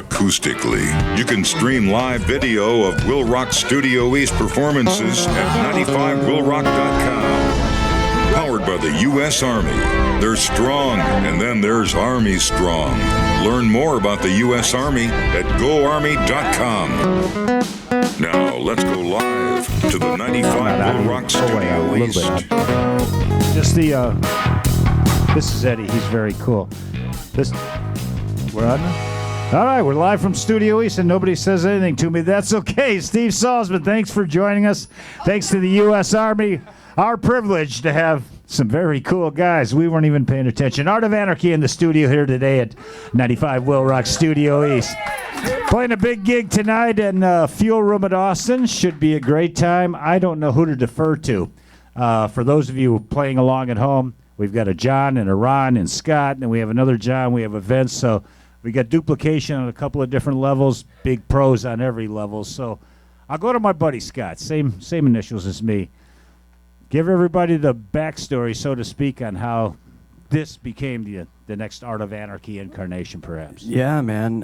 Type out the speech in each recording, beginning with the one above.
acoustically. You can stream live video of WIIL Rock Studio East performances at 95willrock.com. Powered by the U.S. Army. There's strong, and then there's Army Strong. Learn more about the U.S. Army at goarmy.com. Now, let's go live to the 95 WIIL Rock Studio East. Just this is Eddie. He's very cool. We're on? All right, we're live from Studio East, and nobody says anything to me. That's okay. Steve Salzman, thanks for joining us. Thanks to the U.S. Army. Our privilege to have some very cool guys. We weren't even paying attention. Art of Anarchy in the studio here today at 95 WIIL Rock Studio East. Playing a big gig tonight in Fuel Room at Austin. Should be a great time. I don't know who to defer to. For those of you playing along at home, we've got a John and a Ron and Scott, and we have another John. We have a Vince. So we got duplication on a couple of different levels, big pros on every level. So I'll go to my buddy Scott, same initials as me. Give everybody the backstory, so to speak, on how this became the next Art of Anarchy incarnation, perhaps. Yeah, man.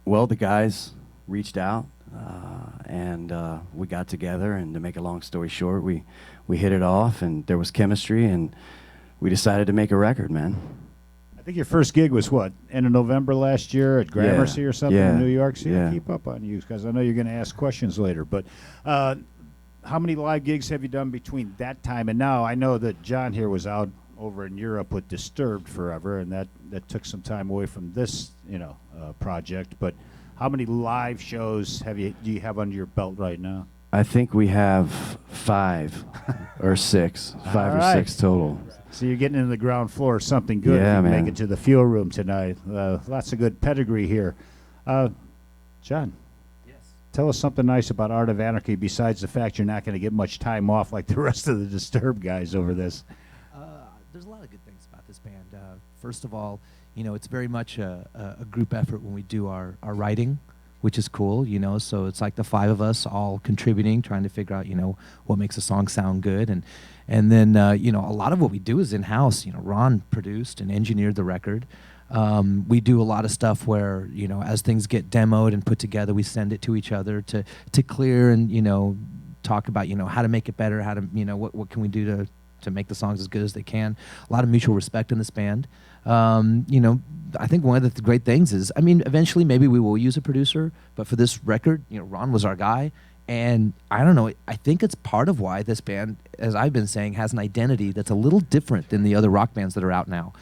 Well, the guys reached out, and we got together, and to make a long story short, we hit it off, and there was chemistry, and we decided to make a record, man. I think your first gig was what, end of November last year at Gramercy or something in New York? So yeah, keep up on you, because I know you're going to ask questions later. But how many live gigs have you done between that time and now? I know that John here was out over in Europe with Disturbed forever, and that took some time away from this, project. But how many live shows do you have under your belt right now? I think we have 5 or 6, 5 or 6 total. So you're getting into the ground floor of something good. Yeah, if you man. make it to the Fuel Room tonight. Lots of good pedigree here. John. Tell us something nice about Art of Anarchy besides the fact you're not going to get much time off like the rest of the Disturbed guys over this. There's a lot of good things about this band. First of all, it's very much a group effort when we do our writing, which is cool, so it's like the 5 of us all contributing, trying to figure out, what makes a song sound good. And then, a lot of what we do is in-house. Ron produced and engineered the record. We do a lot of stuff where, as things get demoed and put together, we send it to each other to clear and, talk about, how to make it better, how to, what can we do to make the songs as good as they can. A lot of mutual respect in this band. I think one of the great things is, eventually maybe we will use a producer, but for this record, Ron was our guy. And I don't know, I think it's part of why this band, as I've been saying, has an identity that's a little different than the other rock bands that are out now.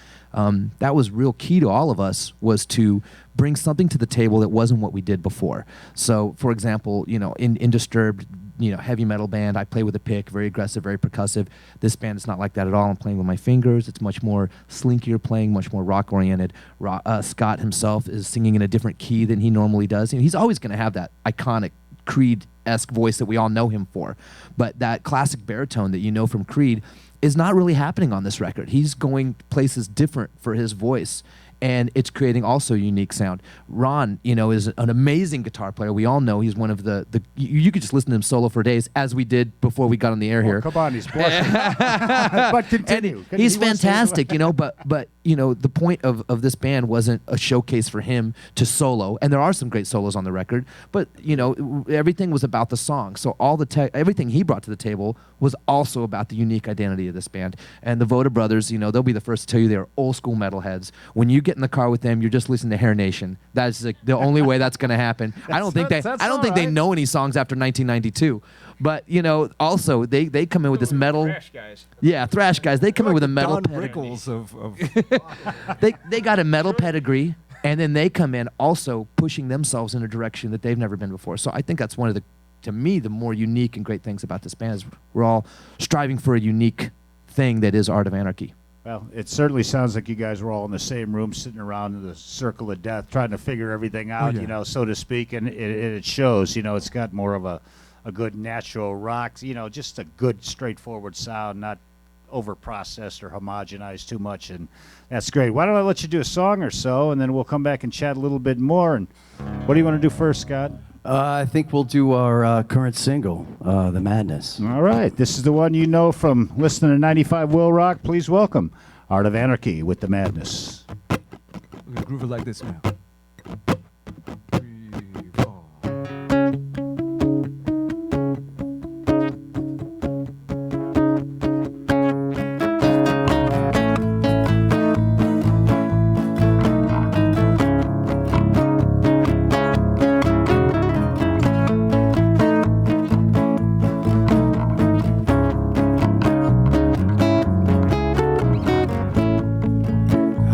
That was real key to all of us, was to bring something to the table that wasn't what we did before. So, for example, in Disturbed, heavy metal band, I play with a pick, very aggressive, very percussive. This band is not like that at all. I'm playing with my fingers. It's much more slinkier playing, much more rock-oriented. Scott himself is singing in a different key than he normally does. He's always going to have that iconic Creed-esque voice that we all know him for. But that classic baritone that you know from Creed is not really happening on this record. He's going places different for his voice, and it's creating also a unique sound. Ron, is an amazing guitar player. We all know he's one of the you could just listen to him solo for days, as we did before we got on the air here. Come on, he's blushing. But continue. He's fantastic, but the point of this band wasn't a showcase for him to solo, and there are some great solos on the record, but everything was about the song. So everything he brought to the table was also about the unique identity of this band. And the Voda brothers, they'll be the first to tell you they're old school metalheads. When you get in the car with them, you're just listening to Hair Nation. That's the only way that's going to happen. I don't think they know any songs after 1992. But also they come in with this metal. Thrash guys. Yeah, thrash guys. They come in with a metal Don pedigree. Rickles of they got a metal pedigree, and then they come in also pushing themselves in a direction that they've never been before. So I think that's one of to me, the more unique and great things about this band is we're all striving for a unique thing that is Art of Anarchy. Well, it certainly sounds like you guys were all in the same room, sitting around in the circle of death, trying to figure everything out, so to speak, and it shows. It's got more of a good natural rock, just a good straightforward sound, not over-processed or homogenized too much, and that's great. Why don't I let you do a song or so, and then we'll come back and chat a little bit more. And what do you want to do first, Scott? I think we'll do our current single, The Madness. All right. This is the one you know from listening to 95 WIIL Rock. Please welcome Art of Anarchy with The Madness. We're gonna groove it like this now.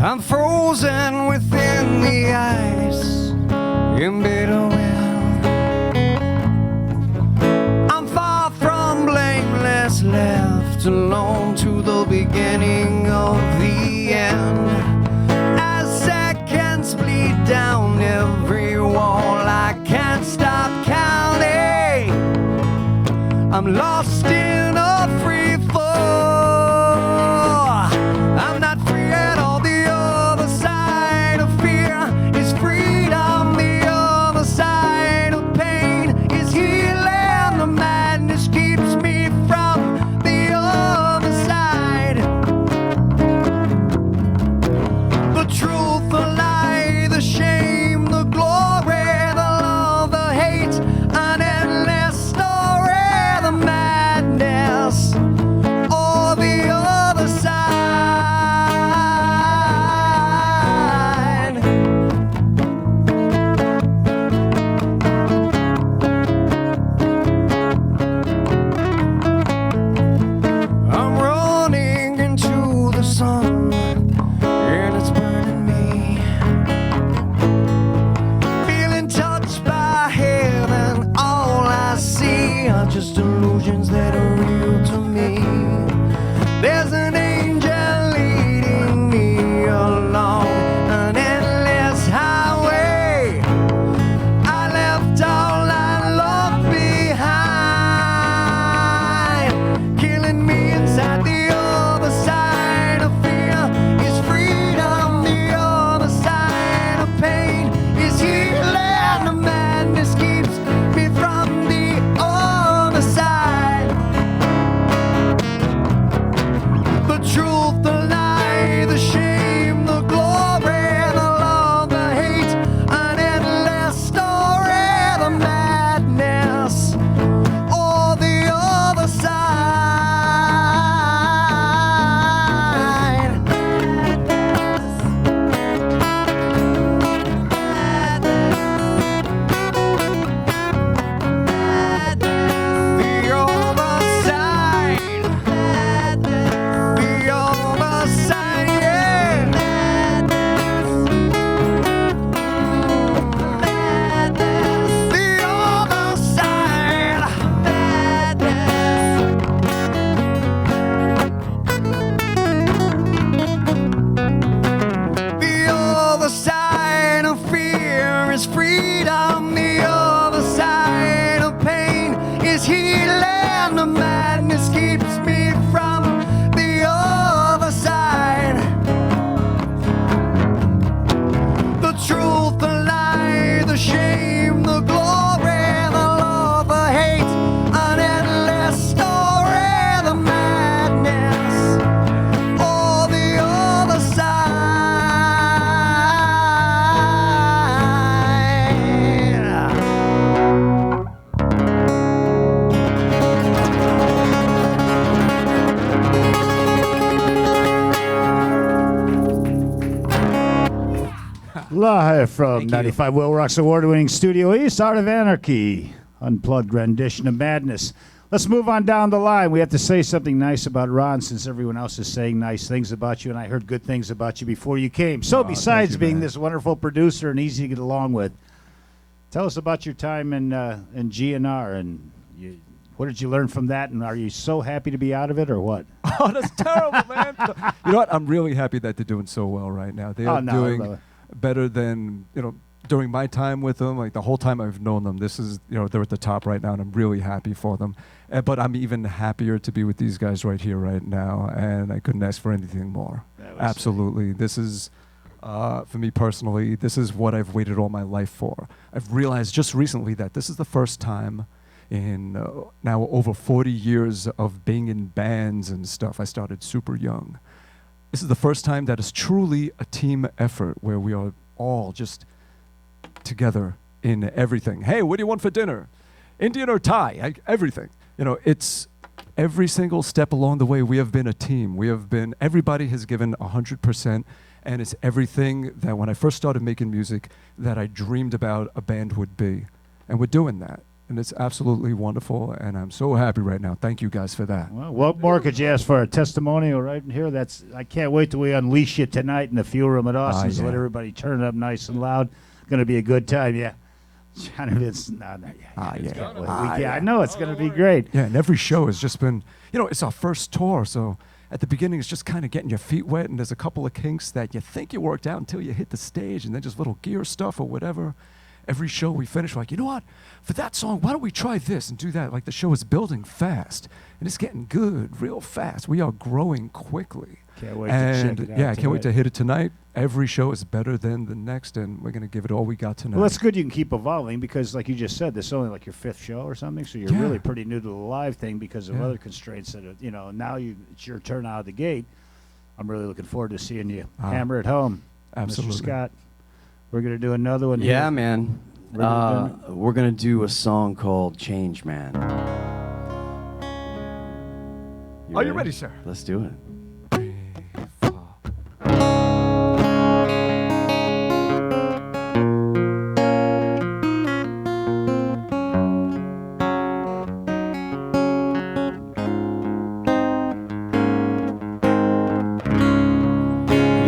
I'm frozen within the ice in bitter will. I'm far from blameless, left alone to the beginning of the end. As seconds bleed down every wall, I can't stop counting. I'm lost in a free fall. I'm not free at all. The other side of fear is freedom. The other side of pain is healing. The madness keeps me from the other side. The truth, the lie, the shame, the glory, the love, the hate, an endless story, the madness, or the other side. I'm running into the sun, and it's burning me. Feeling touched by heaven, all I see are just illusions that are real to me. There's an angel leading me along an endless highway. I left all I love behind. Killing me inside. The other side of fear is freedom. The other side of pain is healing. The madness keeps me from the other side. The truth, the lie, the shame, the glory, the love, the hate, an endless story, the madness, or the other side. The other side. The other side, yeah. The other side. The other side of fear is freedom. The other side of pain is healing. The madness keeps me from the other side. The truth, the lie, the shame, the glory, the love, the hate, an endless story, the madness, or the other side. Live from Thank you. 95 WIIL Rock's award-winning Studioeast, Art of Anarchy, unplugged rendition of Madness. Let's move on down the line. We have to say something nice about Ron since everyone else is saying nice things about you, and I heard good things about you before you came. So besides you, being man. this wonderful producer and easy to get along with, tell us about your time in GNR, and what did you learn from that, and are you so happy to be out of it, or what? Oh, that's terrible, man. You know what? I'm really happy that they're doing so well right now. They are doing better than, during my time with them, like the whole time I've known them. This is, they're at the top right now, and I'm really happy for them. But I'm even happier to be with these guys right here, right now, and I couldn't ask for anything more. Absolutely. This is, for me personally, this is what I've waited all my life for. I've realized just recently that this is the first time in now over 40 years of being in bands and stuff. I started super young. This is the first time that it's truly a team effort where we are all just together in everything. Hey, what do you want for dinner? Indian or Thai? Everything. It's every single step along the way. We have been a team. Everybody has given 100%, and it's everything that when I first started making music that I dreamed about a band would be. And we're doing that. and it's absolutely wonderful, and I'm so happy right now. Thank you guys for that. Well, what more could you ask for? A testimonial right in here? I can't wait till we unleash you tonight in the fuel room at Austin's. Yeah. Let everybody turn it up nice and loud. Going to be a good time, yeah. It's not, yeah. I know it's going to be great. Yeah, and every show has just been, it's our first tour, so at the beginning it's just kind of getting your feet wet, and there's a couple of kinks that you think you worked out until you hit the stage, and then just little gear stuff or whatever. Every show we finish, we're like, you know what? For that song, why don't we try this and do that? Like, the show is building fast, and it's getting good real fast. We are growing quickly. Can't wait to check it out. Yeah, I can't wait to hit it tonight. Every show is better than the next, and we're going to give it all we got tonight. Well, that's good you can keep evolving because, like you just said, this is only like your 5th show or something, so you're really pretty new to the live thing because of other constraints that are, now it's your turn out of the gate. I'm really looking forward to seeing you hammer it home. Absolutely. Mr. Scott, we're going to do another one Yeah, here. man. We're going to do a song called Change Man. Are you ready, sir? Let's do it.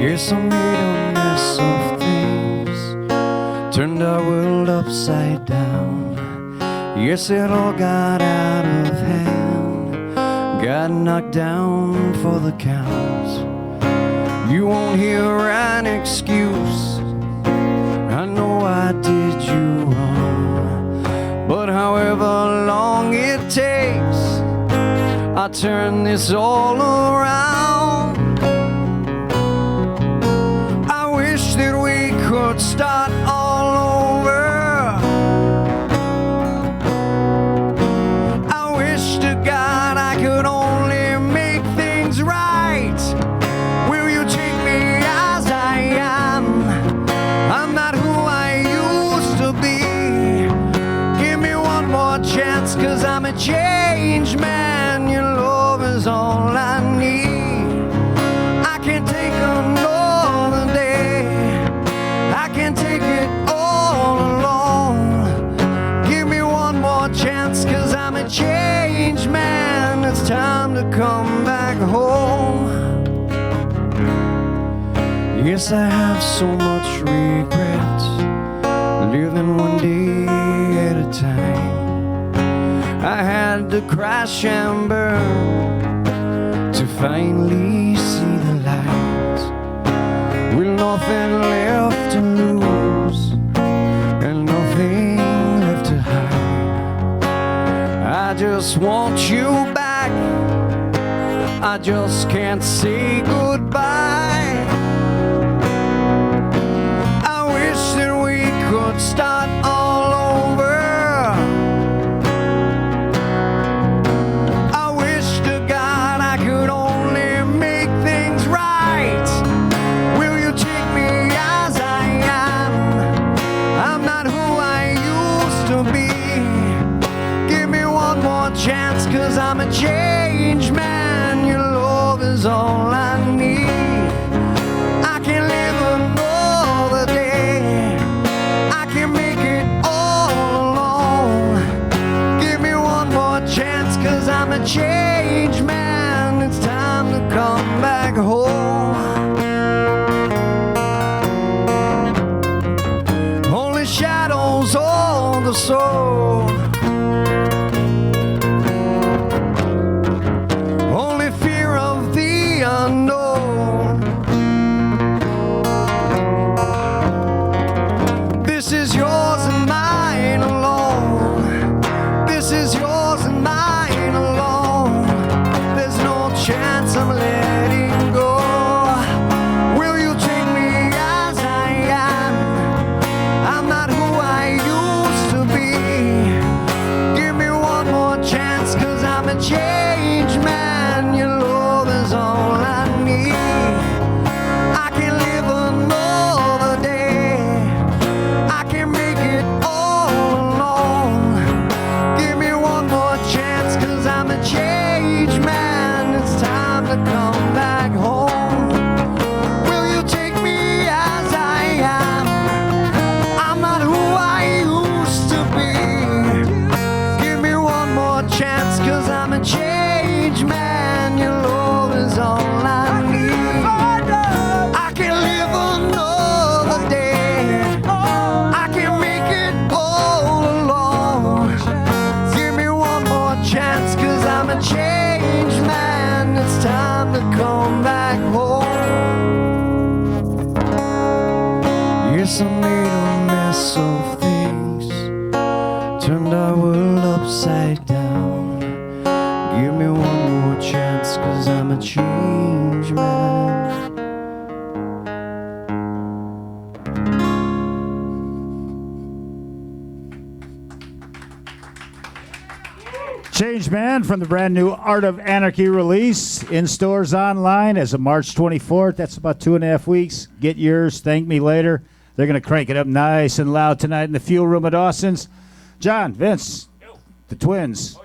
Yes, I made a mess of things, turned our world upside down. Yes, it all got out of hand, got knocked down for the count. You won't hear an excuse, I know I did you wrong, but however long it takes, I turn this all around. That we could start all over. I wish to God I could only make things right. Will you take me as I am? I'm not who I used to be. Give me one more chance, 'cause I'm a changed man. Your love is all I need. I can't take another day, I can't take it all alone. Give me one more chance, 'cause I'm a changed man. It's time to come back home. Yes, I have so much regret, living one day at a time. I had to crash and burn to finally see the light, with nothing left to lose and nothing left to hide. I just want you back, I just can't say goodbye. I wish that we could start all over. I wish to God I could only make things right. Will you take me as I am? I'm not who I used to be. Give me one more chance, 'cause I'm a changed man. Your love is all I need. I can live another day, I can make it all alone. Give me one more chance, 'cause I'm a changed man. It's time to come back home. Only shadows on the soul, only fear of the unknown. This is yours and mine alone. This is yours and mine alone. Guess I made a mess of things, turned our world upside down. Give me one more chance, 'cause I'm a changed man. Change Man from the brand new Art of Anarchy release in stores online as of March 24th. That's about 2.5 weeks. Get yours. Thank me later. They're going to crank it up nice and loud tonight in the Fuel Room at Austin's. John, Vince, the twins.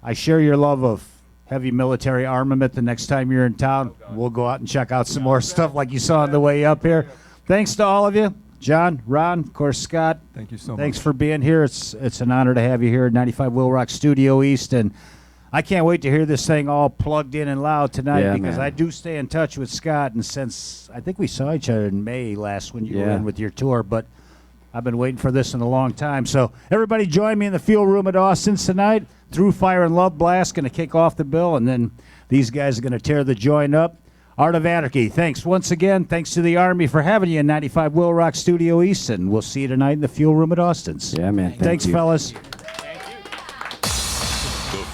I share your love of heavy military armament. The next time you're in town, we'll go out and check out some more stuff like you saw on the way up here. Thanks to all of you. John, Ron, of course, Scott. Thank you so much. Thanks for being here. It's an honor to have you here at 95 WIIL Rock Studioeast, and I can't wait to hear this thing all plugged in and loud tonight because I do stay in touch with Scott, and since I think we saw each other in May last when you were in with your tour, but I've been waiting for this in a long time. So everybody join me in the Fuel Room at Austin's tonight. Through Fire and Love Blast going to kick off the bill, and then these guys are going to tear the joint up. Art of Anarchy, thanks once again. Thanks to the Army for having you in 95 WIIL Rock Studioeast, and we'll see you tonight in the Fuel Room at Austin's. Yeah, man. Thanks, fellas.